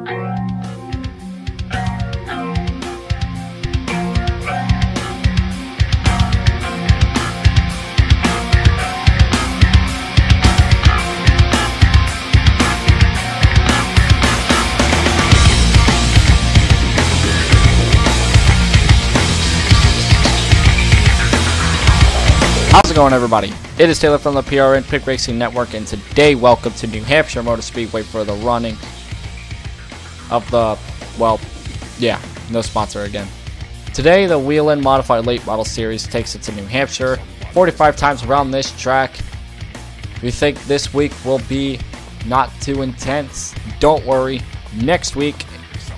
How's it going, everybody? It is Taylor from the PRN Pig Racing Network, and today, welcome to New Hampshire Motor Speedway for the running of the, well, yeah, no sponsor again. Today, the Whelen Modified Late Model Series takes it to New Hampshire, 45 times around this track. We think this week will be not too intense. Don't worry, next week,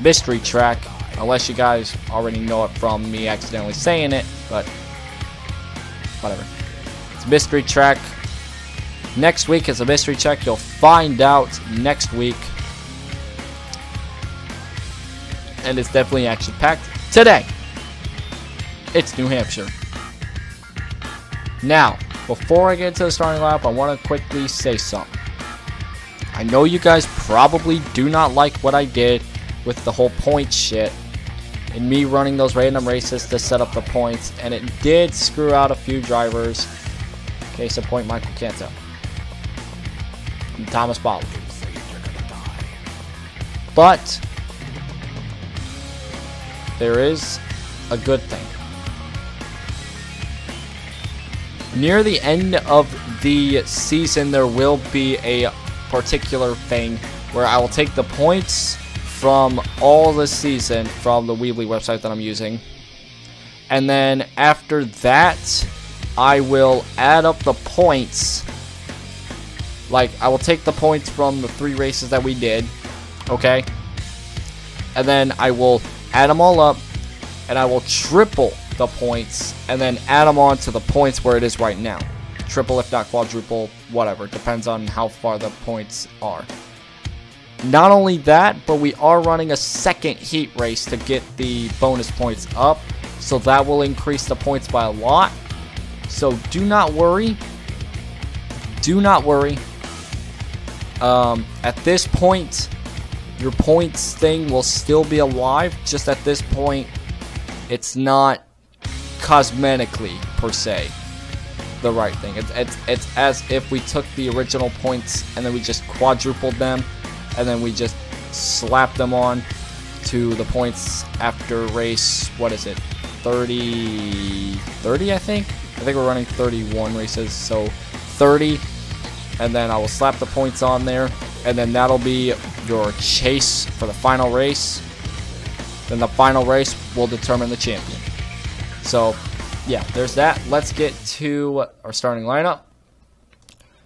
mystery track, unless you guys already know it from me accidentally saying it, but whatever. Mystery track. Next week is a mystery track. You'll find out next week. And it's definitely action-packed. Today, it's New Hampshire. Now, before I get into the starting lineup, I want to quickly say something. I know you guys probably do not like what I did with the whole points shit and me running those random races to set up the points, and it did screw out a few drivers. Case in point, Michael Canto and Thomas Bottle. But there is a good thing. Near the end of the season, there will be a particular thing where I will take the points from all the season from the Weebly website that I'm using, and then after that I will add up the points. Like, I will take the points from the 3 races that we did, okay, and then I will add them all up, and I will triple the points, and then add them on to the points where it is right now. Triple, if not quadruple, whatever, depends on how far the points are. Not only that, but we are running a second heat race to get the bonus points up, so that will increase the points by a lot. So do not worry. Do not worry. At this point, your points thing will still be alive. Just at this point, it's not cosmetically, per se, the right thing. It's as if we took the original points and then we just quadrupled them, and then we just slapped them on to the points after race, what is it, 30 I think? I think we're running 31 races, so 30, and then I will slap the points on there, and then that'll be your chase for the final race. Then the final race will determine the champion. So, yeah, there's that. Let's get to our starting lineup.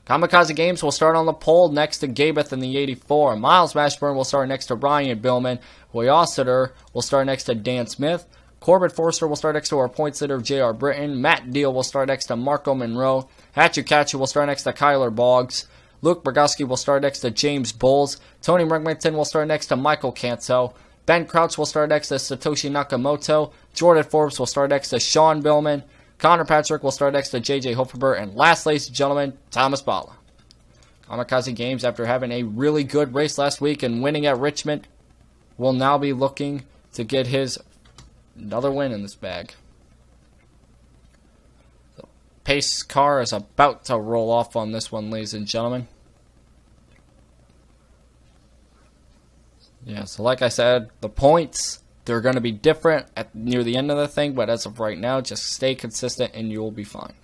Kamikaze Games will start on the pole next to Gabeth in the 84. Miles Mashburn will start next to Ryan Billman. Hoyositer will start next to Dan Smith. Corbett Forster will start next to our points leader, J.R. Britton. Matt Deal will start next to Marco Monroe. Hatcher Catcher will start next to Kyler Boggs. Luke Bergoski will start next to James Bowles. Tony Regmanton will start next to Michael Canto. Ben Crouch will start next to Satoshi Nakamoto. Jordan Forbes will start next to Sean Billman. Connor Patrick will start next to J.J. Hoferbert. And last, ladies and gentlemen, Thomas Bala. Kamikaze Games, after having a really good race last week and winning at Richmond, will now be looking to get his another win in this bag. The pace car is about to roll off on this one, ladies and gentlemen. Yeah, so like I said, the points, they're going to be different near the end of the thing, but as of right now, just stay consistent and you will be fine.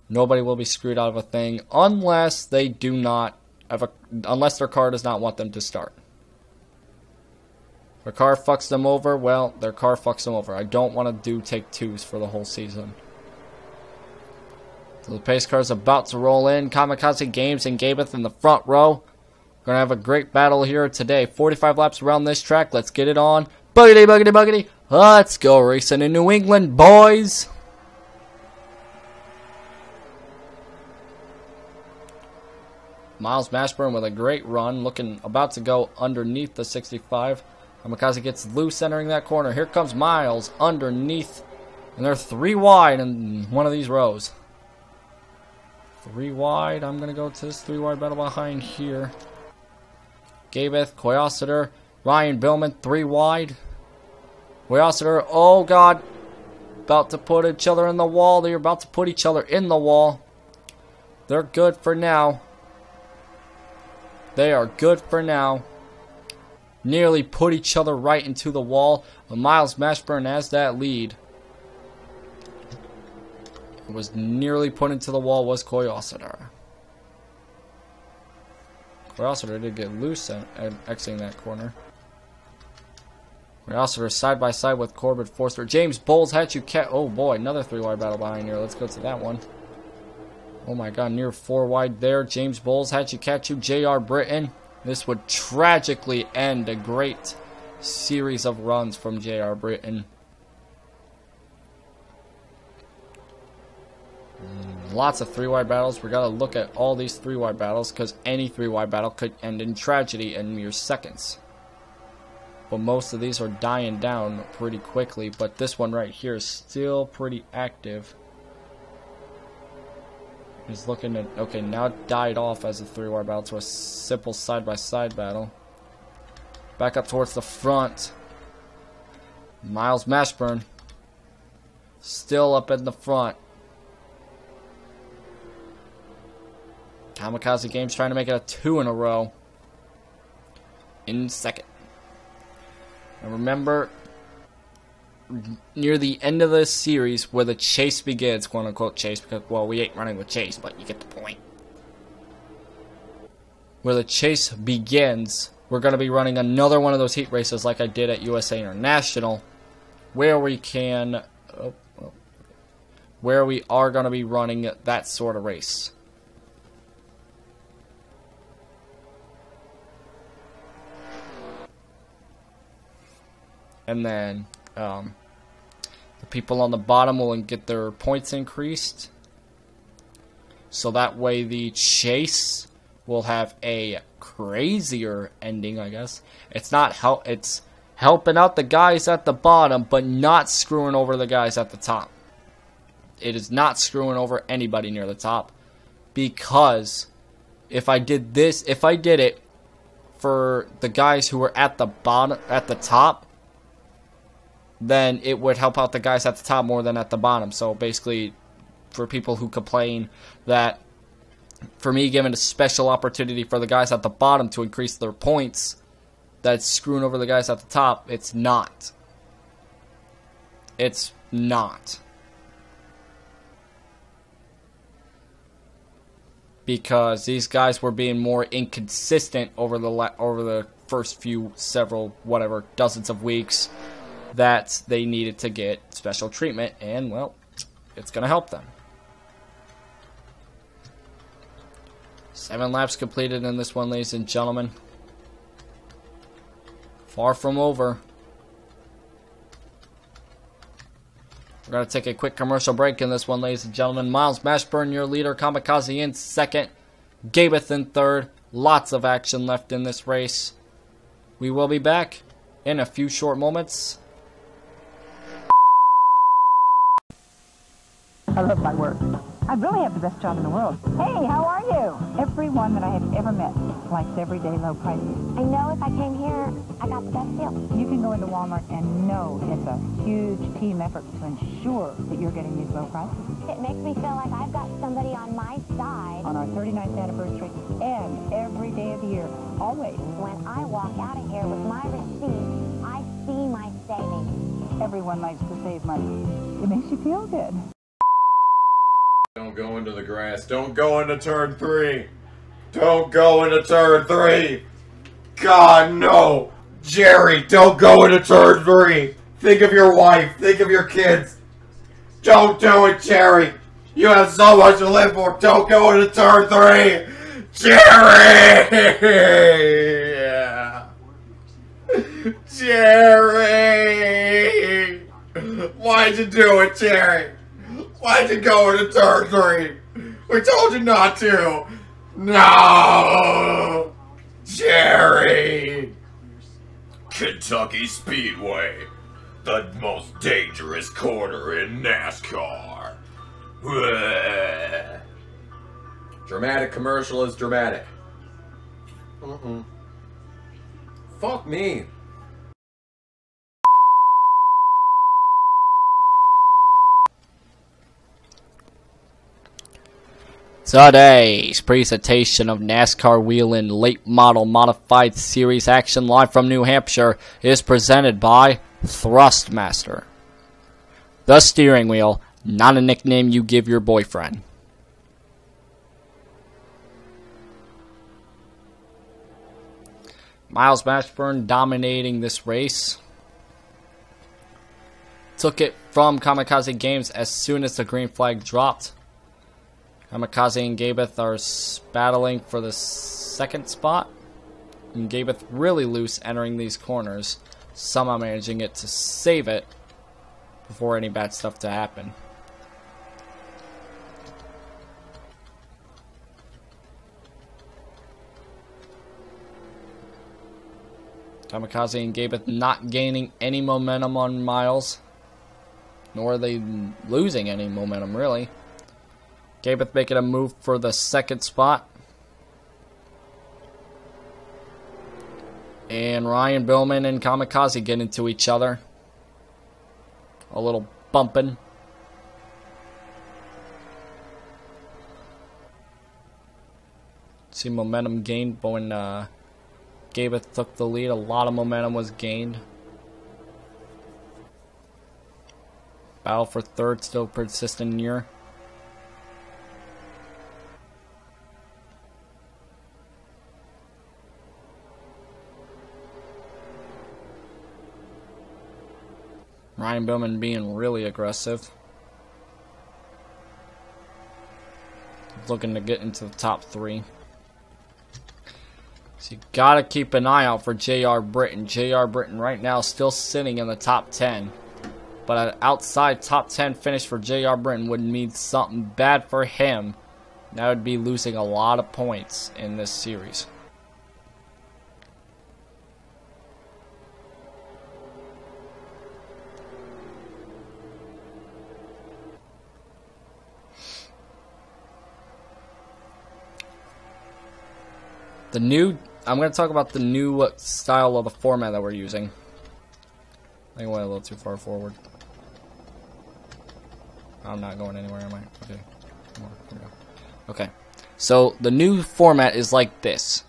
Nobody will be screwed out of a thing unless they do not have unless their car does not want them to start. Their car fucks them over, well, their car fucks them over. I don't want to do take twos for the whole season. So the pace car is about to roll in. Kamikaze Games and Gabeth in the front row. We're going to have a great battle here today. 45 laps around this track. Let's get it on. Buggity, buggity, buggity. Let's go racing in New England, boys. Miles Mashburn with a great run. Looking about to go underneath the 65. Kamikaze gets loose entering that corner. Here comes Miles underneath. And they're 3 wide in one of these rows. 3 wide. I'm going to go to this 3 wide battle behind here. Gabeth, Coyositer, Ryan Billman, 3 wide. We also, oh god, about to put each other in the wall. They're about to put each other in the wall. They're good for now. They are good for now. Nearly put each other right into the wall. Miles Mashburn has that lead. It was nearly put into the wall was Coy Ossiter. Coy Ossiter did get loose at exiting that corner. Coy Ossiter side by side with Corbett Forster. James Bowles had you catch. Oh boy, another 3 wide battle behind here. Let's go to that one. Oh my god, near 4 wide there. James Bowles had you catch you. J.R. Britton. This would tragically end a great series of runs from J.R. Britton. Lots of 3 wide battles. We gotta look at all these 3 wide battles because any 3 wide battle could end in tragedy in mere seconds. But most of these are dying down pretty quickly. But this one right here is still pretty active. He's looking at, okay, now it died off as a 3 wide battle to a simple side-by-side battle. Back up towards the front. Miles Mashburn still up in the front. Kamikaze Games trying to make it a 2 in a row. In second. And remember, near the end of this series, where the chase begins, quote-unquote chase, because, well, we ain't running with chase, but you get the point. Where the chase begins, we're going to be running another one of those heat races like I did at USA International, where we can, where we are going to be running that sort of race. And then, the people on the bottom will get their points increased. So that way the chase will have a crazier ending, I guess. It's not it's helping out the guys at the bottom, but not screwing over the guys at the top. It is not screwing over anybody near the top. Because if I did it for the guys who were at the bottom, at the top, then it would help out the guys at the top more than at the bottom. So basically, for people who complain that for me giving a special opportunity for the guys at the bottom to increase their points, that's screwing over the guys at the top, it's not. It's not. Because these guys were being more inconsistent over the first few, several, whatever, dozens of weeks that they needed to get special treatment, and, well, it's going to help them. 7 laps completed in this one, ladies and gentlemen. Far from over. We're going to take a quick commercial break in this one, ladies and gentlemen. Miles Mashburn, your leader. Kamikaze in second. Gabeth in third. Lots of action left in this race. We will be back in a few short moments. I love my work. I really have the best job in the world. Hey, how are you? Everyone that I have ever met likes everyday low prices. I know if I came here, I got the best deal. You can go into Walmart and know it's a huge team effort to ensure that you're getting these low prices. It makes me feel like I've got somebody on my side. On our 39th anniversary and every day of the year, always. When I walk out of here with my receipt, I see my savings. Everyone likes to save money. It makes you feel good. Don't go into the grass. Don't go into turn 3. Don't go into turn 3. God, no. Jerry, don't go into turn 3. Think of your wife. Think of your kids. Don't do it, Jerry. You have so much to live for. Don't go into turn 3. Jerry! Jerry! Why'd you do it, Jerry? Why'd you go into turn 3? We told you not to. No! Jerry! Kentucky Speedway. The most dangerous corner in NASCAR. Dramatic commercial is dramatic. Fuck me. Today's presentation of NASCAR Whelen Late Model Modified Series Action live from New Hampshire is presented by Thrustmaster. The steering wheel, not a nickname you give your boyfriend. Miles Mashburn dominating this race. Took it from Kamikaze Games as soon as the green flag dropped. Kamikaze and Gabeth are battling for the second spot. And Gabeth really loose entering these corners. Somehow managing it to save it before any bad stuff to happen. Kamikaze and Gabeth not gaining any momentum on Miles. Nor are they losing any momentum, really. Gabeth making a move for the second spot. And Ryan Billman and Kamikaze get into each other. A little bumping. See momentum gained when Gabeth took the lead. A lot of momentum was gained. Battle for third still persistent near. Ryan Billman being really aggressive. Looking to get into the top three. So you gotta keep an eye out for J.R. Britton. J.R. Britton right now still sitting in the top 10. But an outside top 10 finish for J.R. Britton would mean something bad for him. That would be losing a lot of points in this series. I'm going to talk about the new style of the format that we're using. I think I went a little too far forward. I'm not going anywhere, am I? Okay. Come on, here we go. Okay. So, the new format is like this.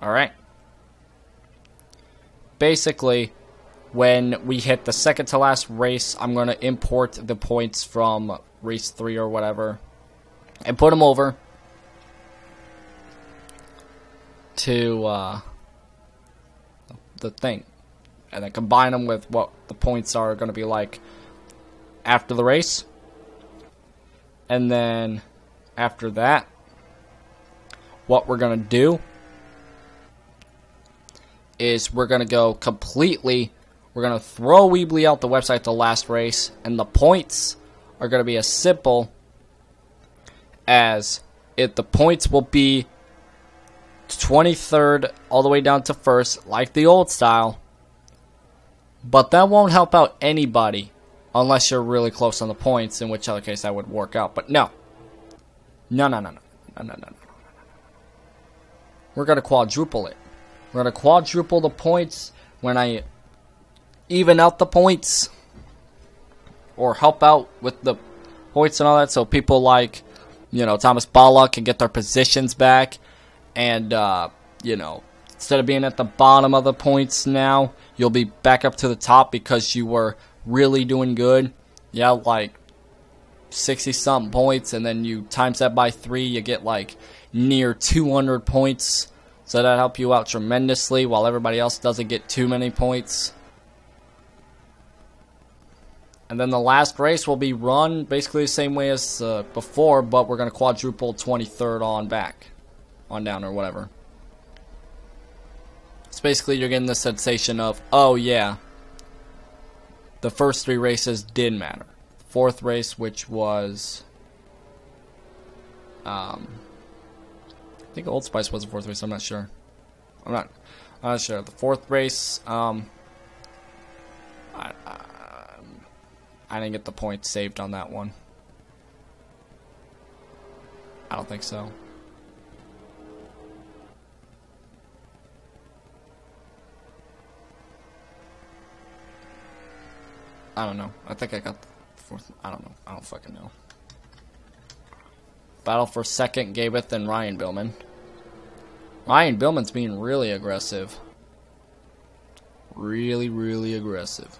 Alright? Basically, when we hit the second to last race, I'm going to import the points from race 3 or whatever. And put them over to the thing, and then combine them with what the points are going to be like after the race. And then after that, what we're going to do is we're going to go completely, we're going to throw Weebly out the website the last race, and the points are going to be as simple as if the points will be 23rd all the way down to 1st, like the old style. But that won't help out anybody unless you're really close on the points, in which other case that would work out. But no. No. We're going to quadruple it. We're going to quadruple the points when I even out the points. Or help out with the points and all that, so people like, you know, Thomas Bala can get their positions back. And, you know, instead of being at the bottom of the points now, you'll be back up to the top because you were really doing good. Yeah, like 60-something points, and then you times that by 3, you get like near 200 points. So that help you out tremendously while everybody else doesn't get too many points. And then the last race will be run basically the same way as before, but we're going to quadruple 23rd on back. On down or whatever. It's basically you're getting the sensation of, oh yeah, the first 3 races did matter. Fourth race, which was, I think Old Spice was the 4th race. I'm not sure. I'm not sure. The 4th race, I didn't get the points saved on that one. I don't think so. I don't know. I think I got the 4th. I don't know. I don't fucking know. Battle for second, Gabeth and Ryan Billman. Ryan Billman's being really aggressive. Really, really aggressive.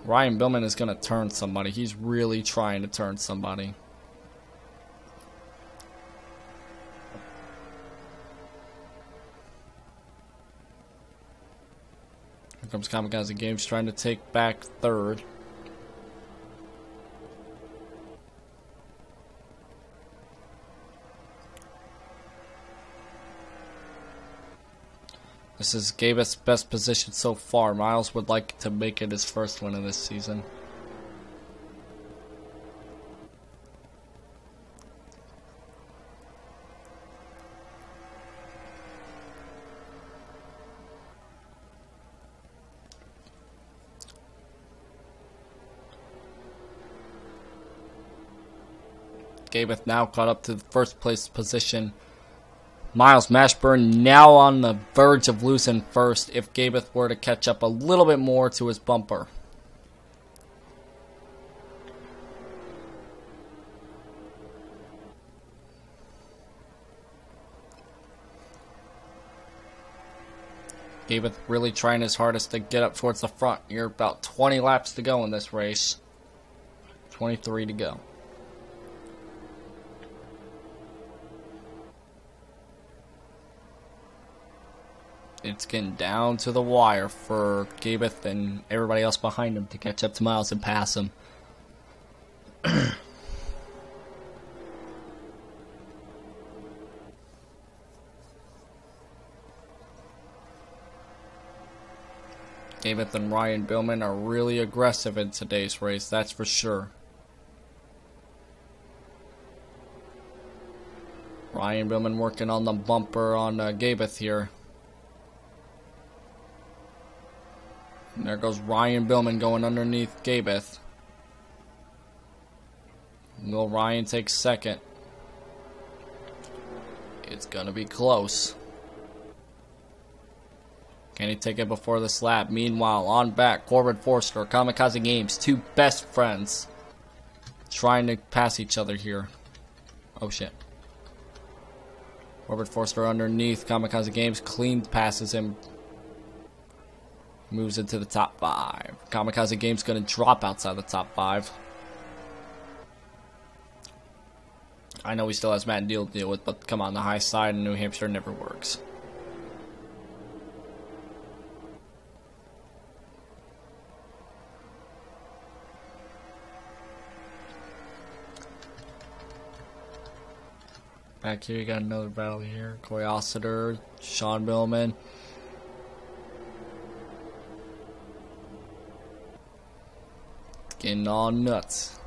Ryan Billman is going to turn somebody. He's really trying to turn somebody. Here comes Kamikaze Games trying to take back third. This is Gabeth's best position so far. Miles would like to make it his first win of this season. Gabeth now caught up to the first place position. Miles Mashburn now on the verge of losing first if Gabeth were to catch up a little bit more to his bumper. Gabeth really trying his hardest to get up towards the front. You're about 20 laps to go in this race. 23 to go. It's getting down to the wire for Gabeth and everybody else behind him to catch up to Miles and pass him. Gabeth and Ryan Billman are really aggressive in today's race, that's for sure. Ryan Billman working on the bumper on Gabeth here. And there goes Ryan Billman going underneath Gabeth. Will Ryan take second? It's gonna be close. Can he take it before this lap? Meanwhile, on back, Corbin Forster, Kamikaze Games, two best friends, trying to pass each other here. Oh shit. Corbin Forster underneath, Kamikaze Games, clean passes him. Moves into the top 5. Kamikaze Games going to drop outside the top 5. I know he still has Matt Deal to deal with, but come on, the high side in New Hampshire never works. Back here, you got another battle here. Corey Ossiter, Sean Billman. Getting all nuts.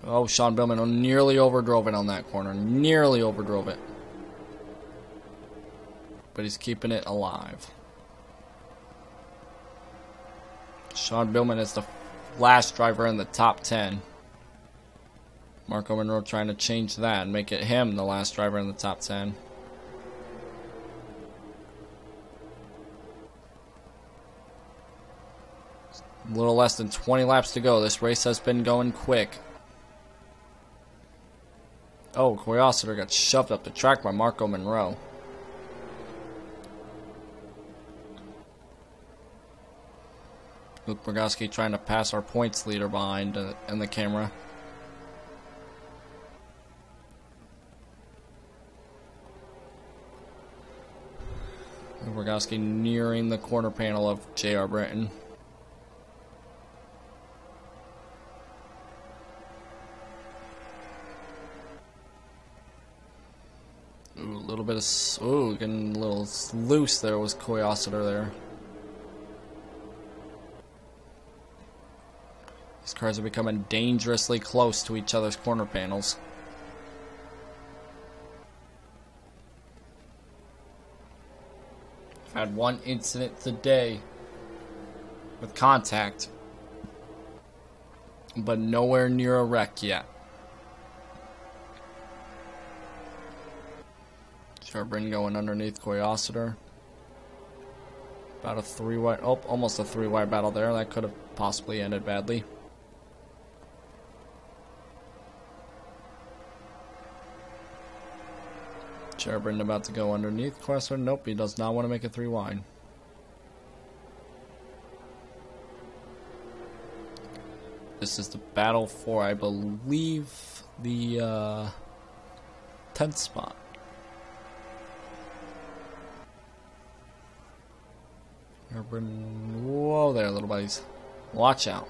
Oh, Sean Billman nearly overdrove it on that corner. Nearly overdrove it. But he's keeping it alive. Sean Billman is the last driver in the top 10. Marco Monroe trying to change that and make it him the last driver in the top 10. A little less than 20 laps to go. This race has been going quick. Oh, Corey Ossiter got shoved up the track by Marco Monroe. Luke Brogowski trying to pass our points leader behind in the camera. Luke Brogowski nearing the corner panel of J.R. Britton. Ooh, a little bit of... Ooh, getting a little loose there was Corey Ossiter there. These cars are becoming dangerously close to each other's corner panels. I've had one incident today with contact, but nowhere near a wreck yet. Charbin going underneath Coyociter. About a 3-wide. Oh, almost a 3-wide battle there. That could have possibly ended badly. Charbin about to go underneath Coyociter. Nope, he does not want to make a 3-wide. This is the battle for, I believe, the 10th spot. Whoa there, little buddies. Watch out.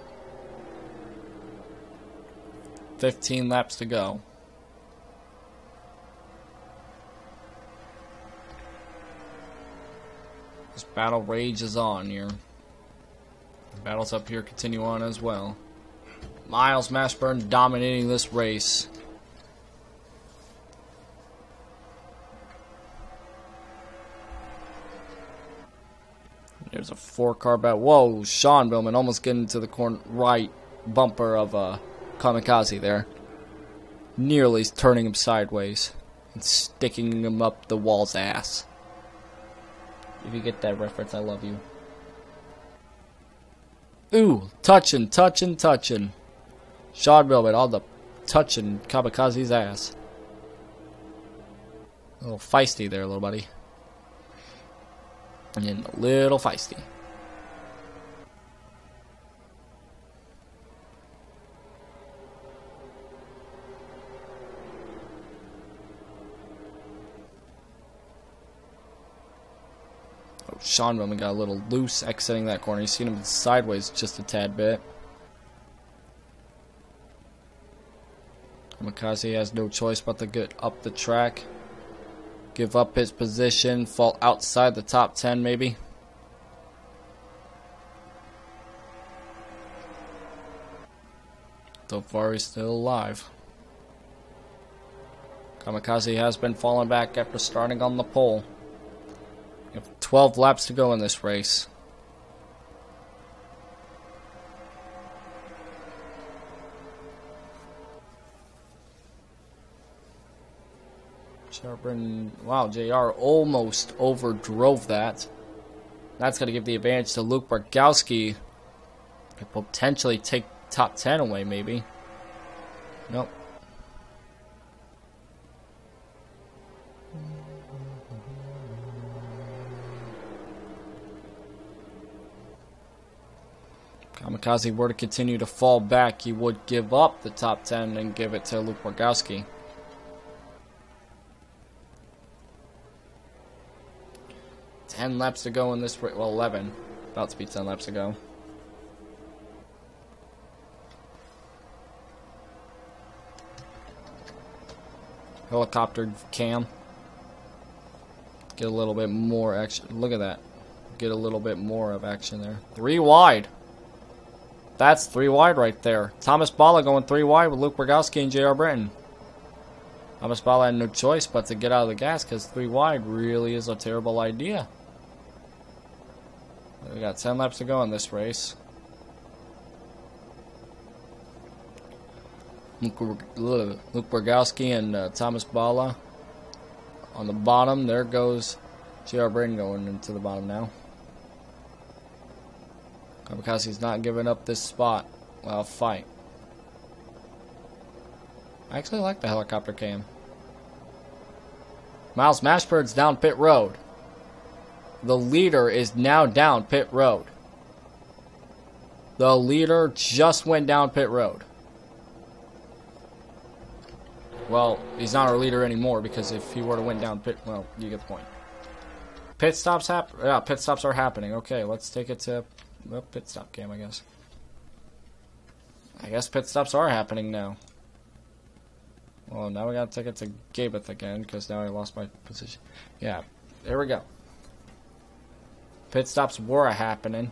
15 laps to go. This battle rages on here. The battles up here continue on as well. Miles Mashburn dominating this race. There's a 4-car battle. Whoa, Sean Billman almost getting into the corner right bumper of Kamikaze there. Nearly turning him sideways and sticking him up the wall's ass. If you get that reference, I love you. Ooh, touching. Sean Billman all the touching Kamikaze's ass. A little feisty there, little buddy. And a little feisty. Oh, Sean Billman got a little loose exiting that corner. You seen him sideways just a tad bit. Kamikaze has no choice but to get up the track. Give up his position. Fall outside the top 10 maybe. So far he's still alive. Kamikaze has been falling back after starting on the pole. We have 12 laps to go in this race. Wow, JR almost overdrove that. That's going to give the advantage to Luke Borgowski. Could potentially take top 10 away, maybe. Nope. Kamikaze were to continue to fall back, he would give up the top 10 and give it to Luke Borgowski. 10 laps to go in this race. Well, 11. About to be 10 laps to go. Helicopter cam. Get a little bit more action. Look at that. Get a little bit more of action there. 3 wide. That's 3 wide right there. Thomas Bala going 3 wide with Luke Borgowski and JR Britton. Thomas Bala had no choice but to get out of the gas because 3 wide really is a terrible idea. We got 10 laps to go in this race. Luke Borgowski and Thomas Bala on the bottom. There goes JR Britton going into the bottom now. Kamikaze's not giving up this spot. Well, fight. I actually like the helicopter cam. Miles Mashbird's down pit road. The leader is now down pit road. The leader just went down pit road. Well, he's not our leader anymore because if he were to went down pit, well, you get the point. Pit stops pit stops are happening. Okay, let's take it to pit stop cam, I guess. I guess pit stops are happening now. Well, now we gotta take it to Gabeth again because now I lost my position. Yeah, there we go. Pit stops were happening.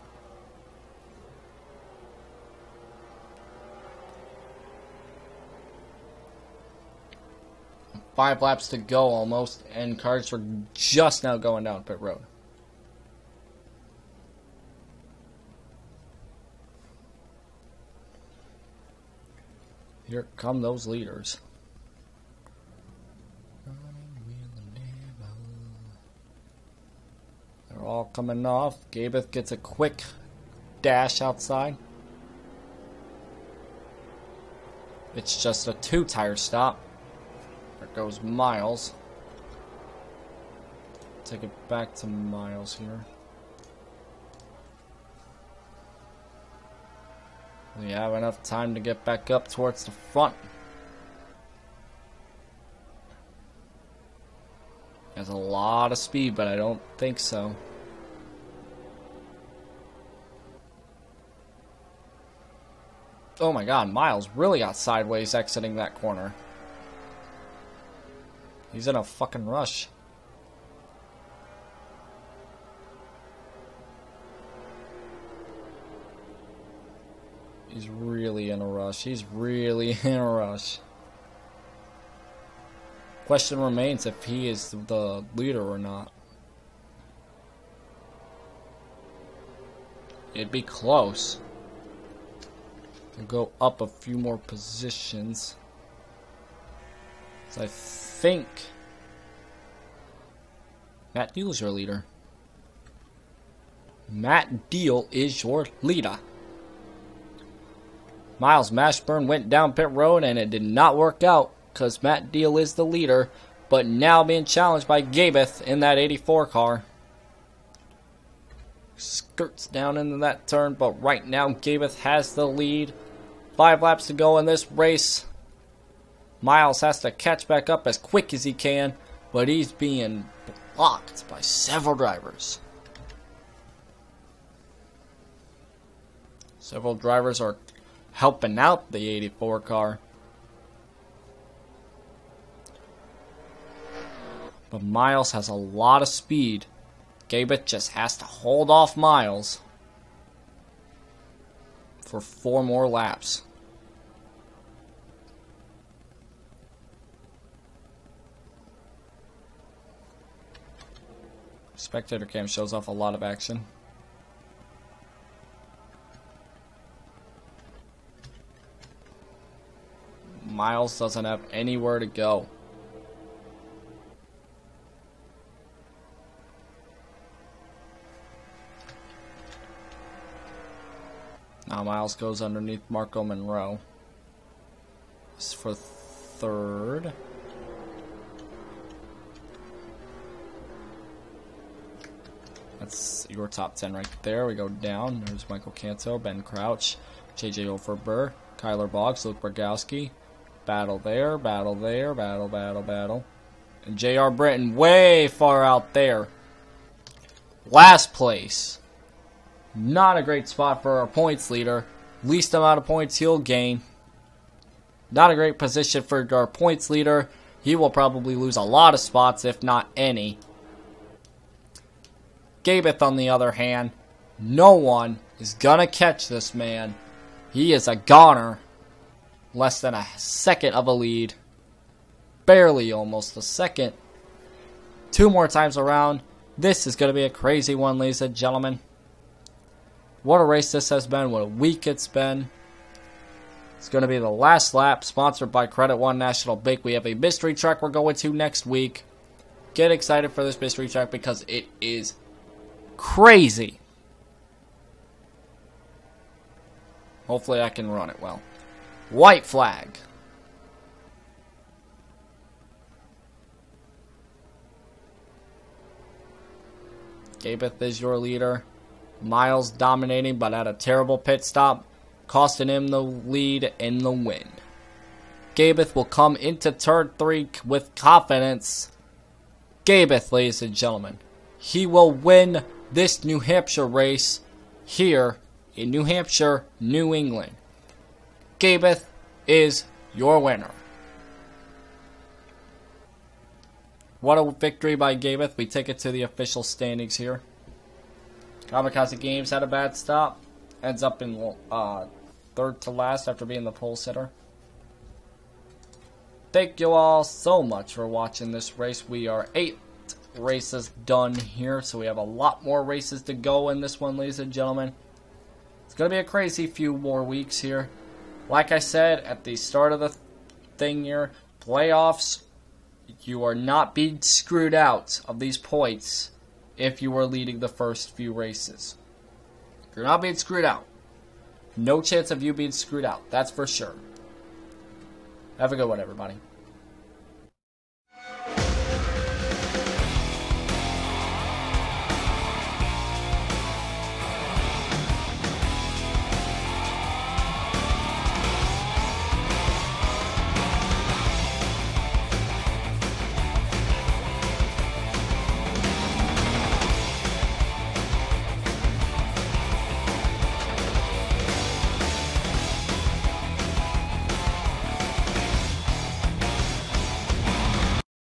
Five laps to go almost, and cars are just now going down pit road. Here come those leaders. all coming off. Gabeth gets a quick dash outside. It's just a 2-tire stop. There goes Miles. Take it back to Miles here. We have enough time to get back up towards the front. Has a lot of speed, but I don't think so. Oh my god, Miles really got sideways exiting that corner. He's in a fucking rush. He's really in a rush. He's really in a rush. Question remains if he is the leader or not. It'd be close. To go up a few more positions. So I think Matt Deal is your leader. Matt Deal is your leader. Miles Mashburn went down pit road and it did not work out because Matt Deal is the leader, but now being challenged by Gabeth in that 84 car. Skirts down into that turn, but right now Gabeth has the lead. 5 laps to go in this race. Miles has to catch back up as quick as he can, but he's being blocked by several drivers. Several drivers are helping out the 84 car. But Miles has a lot of speed. Gabeth just has to hold off Miles for 4 more laps. Spectator cam shows off a lot of action. Miles doesn't have anywhere to go. Now Miles goes underneath Marco Monroe. This is for 3rd. That's your top 10 right there. We go down. There's Michael Canto, Ben Crouch, JJ Overburr, Kyler Boggs, Luke Borgowski. Battle there, battle there, battle, battle, battle. And J.R. Britton way far out there. Last place. Not a great spot for our points leader. Least amount of points he'll gain. Not a great position for our points leader. He will probably lose a lot of spots, if not any. Gabeth, on the other hand, no one is gonna catch this man. He is a goner. Less than a second of a lead. Barely almost a second. 2 more times around. This is going to be a crazy one, ladies and gentlemen. What a race this has been. What a week it's been. It's going to be the last lap, sponsored by Credit One National Bank. We have a mystery track we're going to next week. Get excited for this mystery track because it is crazy. Hopefully I can run it well. White flag. Gabeth is your leader. Miles dominating, but at a terrible pit stop, costing him the lead in the win. Gabeth will come into turn 3 with confidence. Gabeth, ladies and gentlemen, he will win this New Hampshire race here in New Hampshire, New England. Gabeth is your winner. What a victory by Gabeth. We take it to the official standings here. Kamikaze Games had a bad stop. Ends up in 3rd to last after being the pole sitter. Thank you all so much for watching this race. We are 8 races done here, so we have a lot more races to go in this one, ladies and gentlemen. It's going to be a crazy few more weeks here. Like I said at the start of the thing here, playoffs, you are not being screwed out of these points if you were leading the first few races. You're not being screwed out. No chance of you being screwed out. That's for sure. Have a good one, everybody.